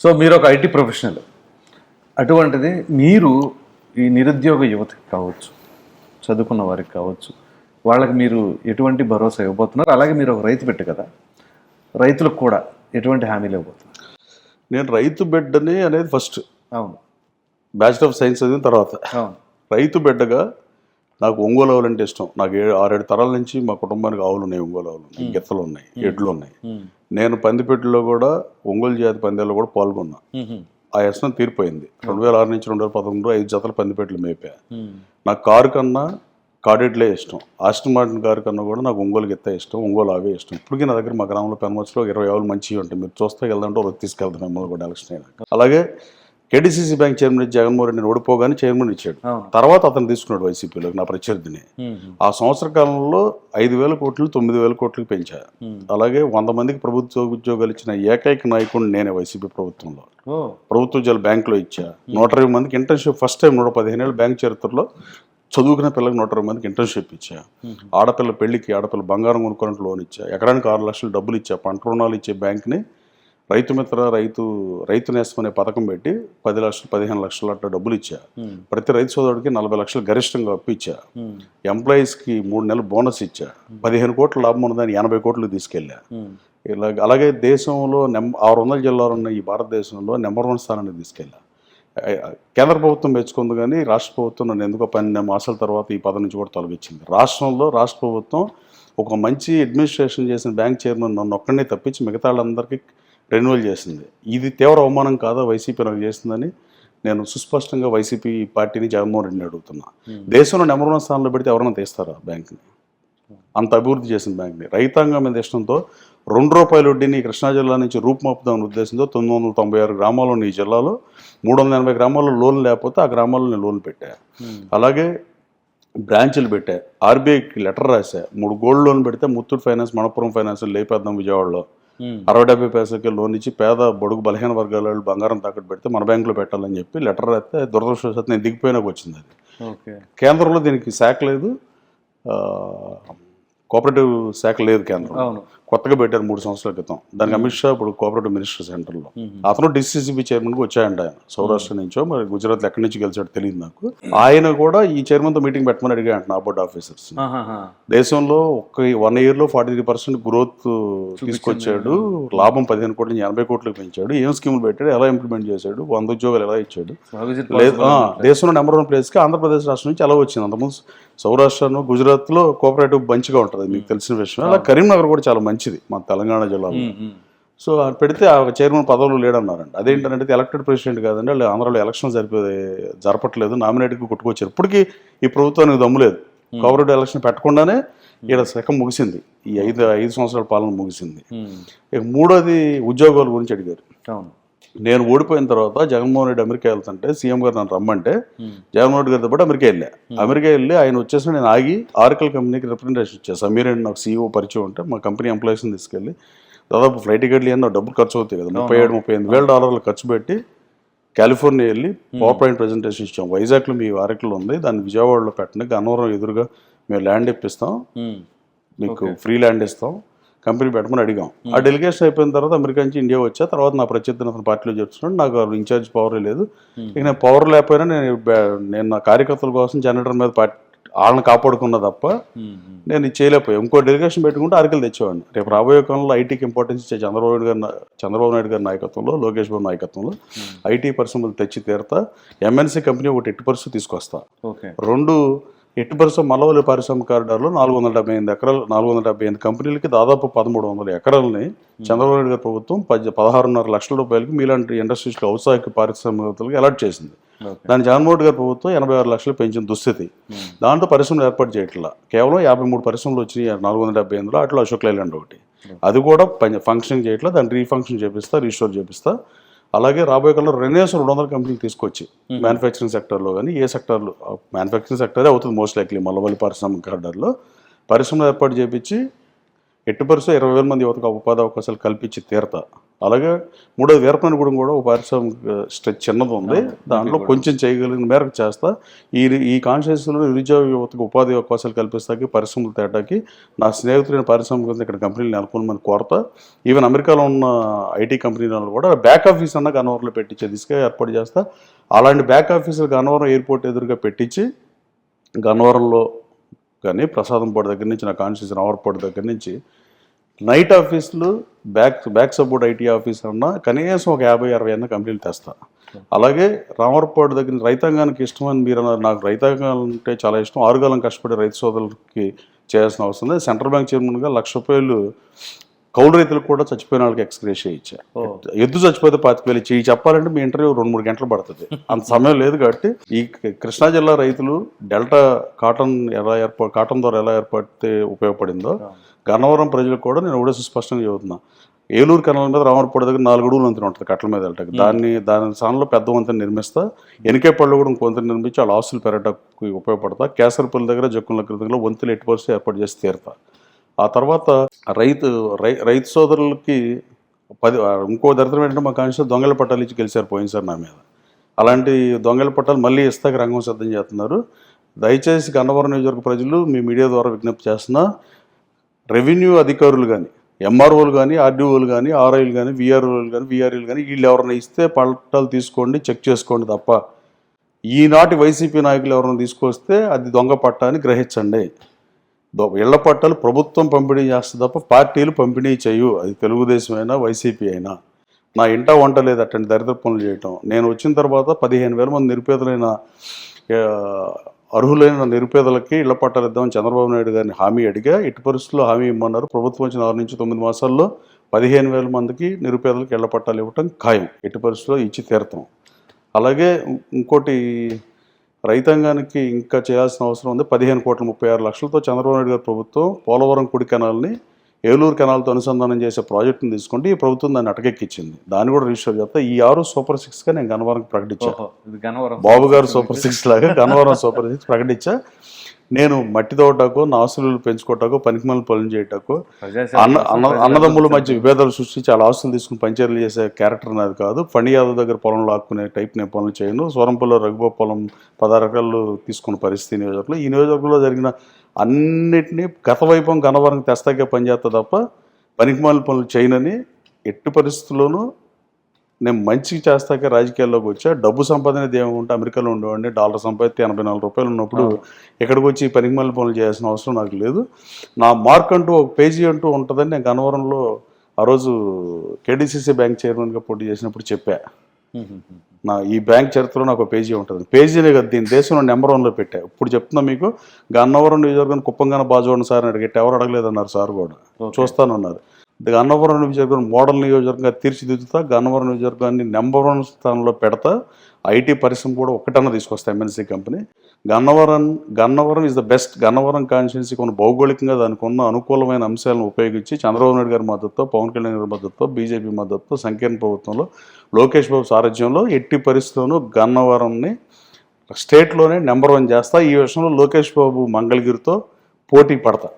So మీరు ఒక IT professional, అటువంటిది మీరు ఈ నిరుద్యోగ యువతకి కావచ్చు, చదువుకున్న వారికి కావచ్చు, వాళ్ళకి మీరు ఎటువంటి భరోసా ఇవ్వబోతున్నారు? అలాగే మీరు ఒక రైతు బిడ్డ కదా, రైతులకు కూడా ఎటువంటి హామీలు ఇవ్వబోతున్నారు? నేను రైతు బిడ్డని అనేది ఫస్ట్. అవును, బ్యాచిలర్ ఆఫ్ సైన్స్ చదివిన తర్వాత అవును. రైతు బిడ్డగా నాకు ఒంగోలు ఆవులు అంటే ఇష్టం. నాకు 6-7 తరాల నుంచి మా కుటుంబానికి ఆవులు ఉన్నాయి, ఒంగోలు ఆవులు ఉన్నాయి, గిత్తలు ఉన్నాయి, ఎడ్లు ఉన్నాయి. నేను పందిపెట్టులో కూడా ఒంగోలు జాతి పందాల్లో కూడా పాల్గొన్నా. ఆ వ్యసనం తీరిపోయింది. 2006 నుంచి 2011 5 జతల పందిపెట్లు మేపా. నాకు కారు కన్నా కాడెడ్లే ఇష్టం. ఆస్టన్ మార్టిన్ కారు కన్నా కూడా నాకు ఒంగోలు గిత్త ఇష్టం, ఒంగోలు ఆవే ఇష్టం. ఇప్పటికీ నా దగ్గర మా గ్రామంలో పెనమర్చిలో 20 ఆవులు మంచివి ఉంటాయి. మీరు చూస్తే వెళ్దాంటే ఒక తీసుకెళ్తాను మిమ్మల్ని కూడా ఎలక్షన్ అయినా. అలాగే కేడీసీసీ బ్యాంక్ చైర్మన్ జగన్మోహన్ రెడ్డిని ఓడిపోగానే చైర్మన్ ఇచ్చాడు. తర్వాత అతను తీసుకున్నాడు వైసీపీలోకి, నా ప్రత్యర్థిని. ఆ సంవత్సర కాలంలో 5,000 కోట్లు 9,000 కోట్లకి పెంచా. అలాగే 100 మందికి ప్రభుత్వ ఉద్యోగాలు ఇచ్చిన ఏకైక నాయకుడిని నేనే వైసీపీ ప్రభుత్వంలో. ప్రభుత్వ ఉద్యోగాలు బ్యాంకులో ఇచ్చా. 120 మందికి ఇంటర్న్షిప్, ఫస్ట్ టైం 115 ఏళ్ళ బ్యాంక్ చరిత్రలో చదువుకున్న పిల్లలకు 120 మందికి ఇంటర్న్షిప్ ఇచ్చా. ఆడపిల్ల పెళ్లికి, ఆడపిల్ల బంగారం కొనుక్కోవడానికి లోన్ ఇచ్చా. ఎకరానికి 6 లక్షలు డబ్బులు ఇచ్చా. పంట రుణాలు ఇచ్చే బ్యాంక్ని రైతు మిత్ర, రైతు నేస్తం అనే పథకం పెట్టి 10 లక్షలు 15 లక్షలు అట్లా డబ్బులు ఇచ్చా. ప్రతి రైతు సోదరుడికి 40 లక్షలు గరిష్టంగా అప్పు ఇచ్చా. ఎంప్లాయీస్కి 3 నెలలు బోనస్ ఇచ్చా. 15 కోట్ల లాభం ఉన్నదాన్ని 80 కోట్లు తీసుకెళ్ళా. అలాగే దేశంలో 600 జిల్లాలు ఉన్న ఈ భారతదేశంలో నెంబర్ 1 స్థానాన్ని తీసుకెళ్ళా. కేంద్ర ప్రభుత్వం మెచ్చుకుంది, కానీ రాష్ట్ర ప్రభుత్వం నన్ను ఎందుకో 12 మాసాల తర్వాత ఈ పదవి నుంచి కూడా తొలగించింది. రాష్ట్రంలో రాష్ట్ర ప్రభుత్వం ఒక మంచి అడ్మినిస్ట్రేషన్ చేసిన బ్యాంక్ చైర్మన్ నన్ను ఒక్కడినే తప్పించి మిగతా వాళ్ళందరికీ రెన్యువల్ చేసింది. ఇది తీవ్ర అవమానం కాదా వైసీపీ నాకు చేసిందని నేను సుస్పష్టంగా వైసీపీ పార్టీని జగన్మోహన్ రెడ్డిని అడుగుతున్నా. దేశంలో నెంబర్ 1 స్థానంలో పెడితే ఎవరైనా తీస్తారా బ్యాంక్ని? అంత అభివృద్ధి చేసిన బ్యాంక్ని. రైతాంగం మీద ఇష్టంతో ₹2 వడ్డీని కృష్ణా జిల్లా నుంచి రూపుమాపుదామనే ఉద్దేశంతో 996 గ్రామాలు ఉన్న ఈ జిల్లాలో 380 గ్రామాల్లో లోన్ లేకపోతే ఆ గ్రామాల్లో నేను లోన్ పెట్టా. అలాగే బ్రాంచ్లు పెట్టా. ఆర్బీఐకి లెటర్ రాశా. 3 గోల్డ్ లోన్ పెడితే ముత్తూట్ ఫైనాన్స్, మనపురం ఫైనాన్స్ లేపేద్దాం విజయవాడలో 60-70 పైసలకి లోన్ ఇచ్చి పేద బడుగు బలహీన వర్గాల వాళ్ళు బంగారం తాకట్టు పెడితే మన బ్యాంకులో పెట్టాలని చెప్పి లెటర్ రాస్తే దురదృష్టవశాత్తు నేను దిగిపోయినాక వచ్చింది అది. కేంద్రంలో దీనికి శాఖ లేదు, కోఆపరేటివ్ శాఖ లేదు కేంద్రం. కొత్తగా పెట్టారు 3 సంవత్సరాల క్రితం. దానికి అమిత్ షా ఇప్పుడు కోఆపరేటివ్ మినిస్టర్ సెంటర్లో. అతను డిసిసిబి చైర్మన్గా వచ్చాయంట. ఆయన సౌరాష్ట్ర నుంచో మరి గుజరాత్లో ఎక్కడి నుంచి గెలిచాడు తెలియదు నాకు. ఆయన కూడా ఈ చైర్మన్తో మీటింగ్ పెట్టమని అడిగా అంట నా బోర్డ్ ఆఫీసర్స్. దేశంలో 1 ఇయర్లో 43% గ్రోత్ తీసుకొచ్చాడు, లాభం 15 కోట్ల నుంచి 80 కోట్లకు పెంచాడు, ఏం స్కీములు పెట్టాడు, ఎలా ఇంప్లిమెంట్ చేశాడు, 100 ఉద్యోగాలు ఎలా ఇచ్చాడు. దేశంలో నెంబర్ 1 ప్లేస్కి ఆంధ్రప్రదేశ్ రాష్ట్రం నుంచి అలా వచ్చింది. అంతకుముందు సౌరాష్ట్రను గుజరాత్లో కోఆపరేటివ్ మంచిగా ఉంటుంది, మీకు తెలిసిన విషయం. అలా కరీంనగర్ కూడా చాలా మంచిది మన తెలంగాణ జిల్లాలో. సో పెడితే ఆ చైర్మన్ పదవులు లేడన్నారండి. అదేంటంటే ఎలక్టెడ్ ప్రెసిడెంట్ కాదండి, వాళ్ళు ఆంధ్రాలో ఎలక్షన్ జరపట్లేదు, నామినేట్కి కొట్టుకొచ్చారు. ఇప్పటికీ ఈ ప్రభుత్వానికి దమ్ము లేదు. కోఆపరేటివ్ ఎలక్షన్ పెట్టకుండానే ఈడ శకం ముగిసింది, ఈ 5 సంవత్సరాల పాలన ముగిసింది. ఇక 3వది ఉద్యోగాల గురించి అడిగారు. నేను ఓడిపోయిన తర్వాత జగన్మోహన్ రెడ్డి అమెరికా వెళ్తుంటే సీఎం గారు నన్ను రమ్మంటే జగన్మోహన్ రెడ్డి గారితో పాటు అమెరికా వెళ్ళా. అమెరికా వెళ్ళి ఆయన వచ్చేసి నేను ఆగి ఆర్కల్ కంపెనీకి రిప్రజెంటేషన్ ఇచ్చాను. సమీర్ అండ్ నాకు సీఈఓ పరిచయం ఉంటే మా కంపెనీ ఎంప్లాయీస్ని తీసుకెళ్ళి దాదాపు ఫ్లైట్ టికెట్లు ఏమన్నా డబ్బులు ఖర్చు అవుతాయి కదా, $37,000-38,000 ఖర్చు పెట్టి కాలిఫోర్నియా వెళ్ళి పవర్ పాయింట్ ప్రజెంటేషన్ ఇచ్చాం. వైజాగ్లో మీ ఆర్కల్ ఉంది, దాన్ని విజయవాడలో పెట్టండి, గన్నవరం ఎదురుగా మేము ల్యాండ్ ఇప్పిస్తాం, మీకు ఫ్రీ ల్యాండ్ ఇస్తాం, కంపెనీ పెట్టమని అడిగాం. ఆ డెలిగేషన్ అయిపోయిన తర్వాత అమెరికా నుంచి ఇండియా వచ్చా. తర్వాత నా ప్రత్యర్థిని అతను పార్టీలో చెప్తున్నాడు, నాకు ఇన్ఛార్జ్ పవర్ లేదు. ఇక నేను పవర్ లేకపోయినా నేను నా కార్యకర్తల కోసం జనరేటర్ మీద వాళ్ళని కాపాడుకున్నా తప్ప నేను ఇది చేయలేకపోయాను. ఇంకో డెలిగేషన్ పెట్టుకుంటే అరకలు తెచ్చేవాడిని. రేపు రాబోయే కాలంలో ఐటీకి ఇంపార్టెన్స్ ఇచ్చే చంద్రబాబు నాయుడు గారి నాయకత్వంలో, లోకేష్ బాబు నాయకత్వంలో ఐటీ పరిశ్రమలు తెచ్చి తీరుతా. ఎంఎన్సీ కంపెనీ ఒకటి 8% తీసుకొస్తా. 2 8% మల్లవల్లి పారిశ్రామిక కారిడార్లో 478 కంపెనీలకి దాదాపు 1300 ఎకరాలని చంద్రబాబు నాయుడు గారి ప్రభుత్వం 16.5 లక్షల రూపాయలకి మీలాంటి ఇండస్ట్రీస్లో ఔత్సాహిక పారిశ్రామికవేత్తలకు అలాట్ చేసింది. దాని జగన్మోహన్ రెడ్డి గారి ప్రభుత్వం 86 లక్షలు పెంచిన దుస్థితి. దాంట్లో పరిశ్రమలు ఏర్పాటు చేయట్లా. కేవలం 53 పరిశ్రమలు వచ్చినాయి 478లో. అట్లా అశోక్ లైలాండ్ ఒకటి, అది కూడా ఫంక్షన్ చేయట్లా. దాన్ని రీఫంక్షన్ చేపిస్తా, రీస్టోర్ చేపిస్తా. అలాగే రాబోయే కాలంలో 200 కంపెనీలు తీసుకొచ్చి మ్యానుఫ్యాక్చరింగ్ సెక్టర్లో కానీ ఏ సెక్టర్లో, మ్యానుఫ్యాక్చరింగ్ సెక్టరే అవుతుంది మోస్ట్ లైక్లీ, మల్లవల్లి పారిశ్రామిక కారిడార్లో పరిశ్రమలు ఏర్పాటు చేయించి ఎట్టి పరిస్థితుల్లో 20,000 మంది యువతకు ఉపాధి అవకాశాలు కల్పించి తీరతా. అలాగే మూడోది వీరపనగూడెం కూడా ఒక పారిశ్రామిక స్ట్రెచ్ చిన్నది ఉంది, దాంట్లో కొంచెం చేయగలిగిన మేరకు చేస్తా. ఈ కాన్స్టిట్యూన్సీలో నిరుద్యోగ యువతకు ఉపాధి అవకాశాలు కల్పిస్తాకి, పరిశ్రమలు తేటాకి నా స్నేహితులైన పారిశ్రామిక ఇక్కడ కంపెనీలు నెలకొని మంది కోరతా. ఈవెన్ అమెరికాలో ఉన్న ఐటీ కంపెనీలలో కూడా బ్యాక్ ఆఫీస్ అన్న గన్నవరంలో పెట్టించే దిశగా ఏర్పాటు చేస్తా. అలాంటి బ్యాక్ ఆఫీసులు గన్నవరం ఎయిర్పోర్ట్ ఎదురుగా పెట్టించి గన్నవరంలో కానీ ప్రసాదంపాడు దగ్గర నుంచి నా కాన్స్టిట్యూన్సీ రామర్పాడు దగ్గర నుంచి నైట్ ఆఫీసులు బ్యాక్ సపోర్ట్ ఐటీ ఆఫీస్ అన్నా కనీసం ఒక 50-60 అన్న కంపెనీలు తెస్తా. అలాగే రామర్పాడు దగ్గర రైతాంగానికి ఇష్టమని మీరు అన్నారు. నాకు రైతాంగం అంటే చాలా ఇష్టం. 6 కాలం కష్టపడే రైతు సోదరులకి చేయాల్సిన అవసరం లేదు. సెంట్రల్ బ్యాంక్ చైర్మన్గా ₹1,00,000 కౌలు రైతులకు కూడా చచ్చిపోయిన వాళ్ళకి ఎక్స్గ్రేషియా ఇచ్చా. ఎద్దు చచ్చిపోతే 25,000 ఇచ్చి చెప్పాలంటే మీ ఇంటర్వ్యూ 2-3 గంటలు పడుతుంది, అంత సమయం లేదు. కాబట్టి ఈ కృష్ణా జిల్లా రైతులు డెల్టా కాటన్ ద్వారా ఎలా ఏర్పడితే ఉపయోగపడిందో గన్నవరం ప్రజలకు కూడా నేను ఒకటే స్పష్టంగా చెబుతున్నా. ఏలూరు కెనాల్ మీద రామర్పాడు దగ్గర 4 అడుగులు వంతెన ఉంటుంది కట్టల మీద వెళ్ళటానికి. దాని స్థానంలో పెద్ద వంతెన నిర్మిస్తా. ఎనికేపల్లిలో కూడా వంతెన నిర్మించి వాళ్ళ ఆస్తులు పెరగడానికి ఉపయోగపడతా. కేసరపల్లి దగ్గర జక్కుల దగ్గర వంతులు ఎట్టి పరిస్థితి ఏర్పాటు చేసి తీరుతా. ఆ తర్వాత రైతు సోదరులకి ఇంకో దరిద్రం ఏంటంటే మా కాన్స్టిట్యూన్సీ దొంగల పట్టాలు ఇచ్చి గెలిచారు పోయినసారి నా మీద. అలాంటి దొంగల పట్టాలు మళ్ళీ ఇస్తాక రంగం సిద్ధం చేస్తున్నారు. దయచేసి గన్నవరం నియోజకవర్గ ప్రజలు మీ మీడియా ద్వారా విజ్ఞప్తి చేస్తున్నా, రెవెన్యూ అధికారులు కానీ, ఎంఆర్ఓలు కానీ, ఆర్డీఓలు కానీ, ఆర్ఐలు కానీ, విఆర్ఓలు కానీ, విఆర్ఈలు కానీ వీళ్ళు ఎవరైనా ఇస్తే పట్టాలు తీసుకోండి, చెక్ చేసుకోండి తప్ప ఈనాటి వైసీపీ నాయకులు ఎవరైనా తీసుకొస్తే అది దొంగ పట్టా అని గ్రహించండి. ఇళ్ల పట్టాలు ప్రభుత్వం పంపిణీ చేస్తుంది తప్ప పార్టీలు పంపిణీ చేయు. అది తెలుగుదేశం అయినా వైసీపీ అయినా. నా ఇంట వంట లేదు అట్టండి దరిద్ర పనులు చేయటం. నేను వచ్చిన తర్వాత 15,000 మంది నిరుపేదలైన అర్హులైన నిరుపేదలకి ఇళ్ల పట్టాలు ఇద్దామని చంద్రబాబు నాయుడు గారిని హామీ అడిగా. ఎట్టి పరిస్థితుల్లో హామీ ఇమ్మన్నారు. ప్రభుత్వం వచ్చిన 6 నుంచి 9 మాసాల్లో 15,000 మందికి నిరుపేదలకు ఇళ్ల పట్టాలు ఇవ్వటం ఖాయం. ఎట్టి పరిస్థితుల్లో ఇచ్చి తీరుతాం. అలాగే ఇంకోటి రైతాంగానికి ఇంకా చేయాల్సిన అవసరం ఉంది. 15,36,00,000తో చంద్రబాబు నాయుడు గారి ప్రభుత్వం పోలవరం కుడి కెనాల్ని ఏలూరు కెనాల్తో అనుసంధానం చేసే ప్రాజెక్టును తీసుకుంటే ఈ ప్రభుత్వం దాన్ని అటకెక్కించింది. దాన్ని కూడా రిజిస్టర్ చేస్తా. ఈ 6 సూపర్ 6గా నేను గన్నవరంకి ప్రకటించాను. బాబు గారు సూపర్ 6 లాగా గన్నవరం సూపర్ 6 ప్రకటించా. నేను మట్టి తోటకు, నా ఆస్తులు పెంచుకోవటాకు, పనికిమాల పనులు చేయటకు, అన్నదమ్ముల మధ్య విభేదాలు సృష్టించి చాలా ఆస్తులు తీసుకుని పంచాయతీలు చేసే క్యారెక్టర్ నాది కాదు. ఫణి యాదవ్ దగ్గర పొలం లాక్కునే టైప్ నేను పనులు చేయను. సూరంపల్లిలో రఘుబాబు పొలం 16 ఎకరాలు తీసుకున్న పరిస్థితి నియోజకవర్గంలో. ఈ నియోజకవర్గంలో జరిగిన అన్నిటినీ గత వైభవం గన్నవరంకి తెస్తాకే పనిచేస్తా తప్ప పనికిమాల పనులు చేయనని ఎట్టి పరిస్థితుల్లోనూ నేను మంచిగా చేస్తాకే రాజకీయాల్లోకి వచ్చా. డబ్బు సంపాదన ఏముంటే అమెరికాలో ఉండేవాడిని. డాలర్ సంపాదిస్తే $84 ఉన్నప్పుడు ఇక్కడికి వచ్చి పనికిమాల పనులు చేయాల్సిన అవసరం నాకు లేదు. నా మార్క్ అంటూ ఒక పేజీ అంటూ ఉంటుందని నేను గన్నవరంలో ఆ రోజు కేడీసీసీ బ్యాంక్ చైర్మన్గా పోటీ చేసినప్పుడు చెప్పా. ఈ బ్యాంక్ చరిత్రలో నాకు ఒక పేజీ ఉంటుంది. పేజీనే కదా దీని దేశంలో నెంబర్ 1లో పెట్టా. ఇప్పుడు చెప్తున్నా మీకు, గన్నవరం నియోజకవర్గం కుప్పంగానే బాజోండి సార్ అని అడిగితే ఎవరు అడగలేదన్నారు సార్ కూడా. చూస్తానన్నారు. గన్నవరం నియోజకవర్గం మోడల్ నియోజకవర్గంగా తీర్చిదిద్దుతా. గన్నవరం నియోజకవర్గాన్ని నెంబర్ 1 స్థానంలో పెడతా. ఐటీ పరిశ్రమ కూడా ఒకటన్నా తీసుకొస్తా, MNC company. Gannavaram is the best. Gannavaram కాన్స్టిట్యున్సీకి ఉన్న భౌగోళికంగా దానికి ఉన్న అనుకూలమైన అంశాలను ఉపయోగించి చంద్రబాబు నాయుడు గారి మద్దతుతో, పవన్ కళ్యాణ్ గారి మద్దతుతో, బీజేపీ మద్దతుతో, సంకీర్ణ ప్రభుత్వంలో లోకేష్ బాబు సారథ్యంలో ఎట్టి పరిస్థితుల్లోనూ గన్నవరంని స్టేట్లోనే నెంబర్ 1 చేస్తా. ఈ విషయంలో లోకేష్ బాబు మంగళగిరితో పోటీ పడతా.